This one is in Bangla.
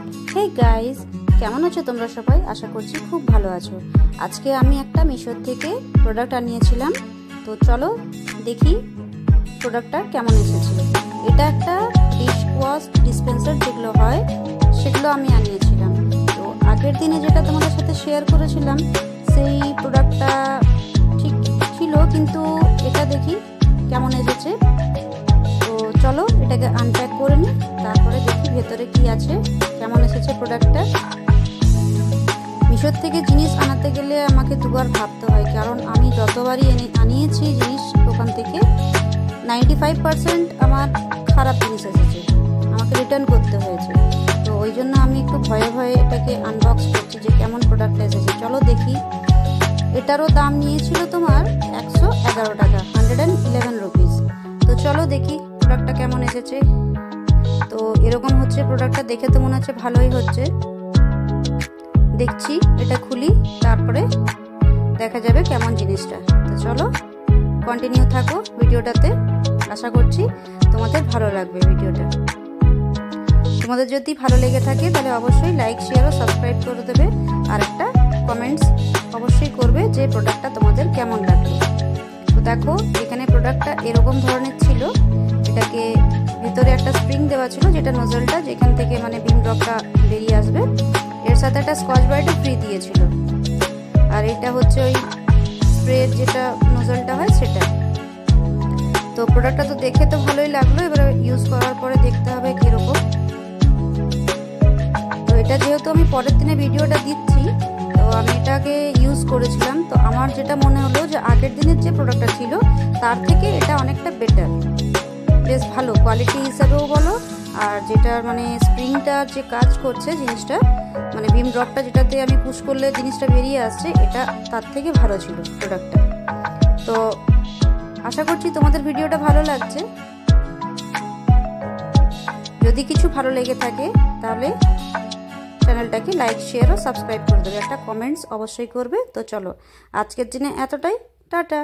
हे गाइस, কেমন আছো তোমরা সবাই? আশা করছি খুব ভালো আছো। আজকে আমি একটা মিশো থেকে প্রোডাক্ট আনিয়েছিলাম, তো চলো দেখি প্রোডাক্টটা কেমন এসেছে। এটা একটা ডিশ ওয়াশ ডিসপেন্সার যেগুলো হয় সেগুলো আমি আনিয়েছিলাম। তো আগের দিনে যেটা তোমাদের সাথে শেয়ার করেছিলাম সেই প্রোডাক্টটা ঠিক ছিল, কিন্তু এটা দেখি কেমন এসেছে। তো চলো এটাকে আনপ্যাক করে নিই, তারপরে দেখি ভেতরে কি আছে, কেমন এসেছে প্রোডাক্টটা। মিশোর থেকে জিনিস আনাতে গেলে আমাকে দুবার ভাবতে হয়, কারণ আমি যতবারই আনিয়েছি জিনিস দোকান থেকে 95% আমার খারাপ জিনিস এসেছে, আমাকে রিটার্ন করতে হয়েছে। তো ওই জন্য আমি একটু ভয়ে ভয়ে এটাকে আনবক্স করছি যে কেমন প্রোডাক্টটা এসেছে। চলো দেখি। এটারও দাম নিয়েছিল তোমার 111 টাকা, 111 রুপিস। তো চলো দেখি প্রোডাক্টটা কেমন এসেছে। তো এরকম হচ্ছে প্রোডাক্টটা, দেখে তো মনে হচ্ছে ভালোই হচ্ছে। দেখছি, এটা খুলি, তারপরে দেখা যাবে কেমন জিনিসটা। তো চলো কন্টিনিউ থাকো ভিডিওটাতে, আশা করছি তোমাদের ভালো লাগবে ভিডিওটা। তোমাদের যদি ভালো লেগে থাকে তাহলে অবশ্যই লাইক, শেয়ার ও সাবস্ক্রাইব করে দেবে, আর একটা কমেন্টস অবশ্যই করবে যে প্রোডাক্টটা তোমাদের কেমন লাগলো। তো দেখো এখানে প্রোডাক্টটা এরকম ধরনের ছিল। এটাকে ভিতরে একটা স্প্রিং দেওয়া ছিল, যেটা নোজলটা যেখান থেকে মানে বিম ড্রপটা বেরিয়ে আসবে। এর সাথে একটা স্কচ ব্রাইটও ফ্রি দিয়েছিল, আর এটা হচ্ছে ওই স্প্রের যেটা নোজলটা হয় সেটা। তো প্রোডাক্টটা তো দেখে তো ভালোই লাগলো, এবারে ইউজ করার পরে দেখতে হবে কিরকম। তো এটা যেহেতু আমি পরের দিনে ভিডিওটা দিচ্ছি, তো আমি এটাকে ইউজ করেছিলাম। তো আমার যেটা মনে হলো যে আগের দিনের যে প্রোডাক্টটা ছিল তার থেকে এটা অনেকটা বেটার, বেশ ভালো কোয়ালিটি হিসাবেও বলো, আর যেটা মানে স্প্রিংটার যে কাজ করছে জিনিসটা, মানে বিম ড্রপটা যেটাতে আমি পুশ করলে জিনিসটা বেরিয়ে আসছে, এটা তার থেকে ভালো ছিল প্রোডাক্টটা। তো আশা করছি তোমাদের ভিডিওটা ভালো লাগছে। যদি কিছু ভালো লেগে থাকে তাহলে চ্যানেলটাকে লাইক, শেয়ার ও সাবস্ক্রাইব করে দেবে, একটা কমেন্টস অবশ্যই করবে। তো চলো আজকের দিনে এতটাই, টাটা।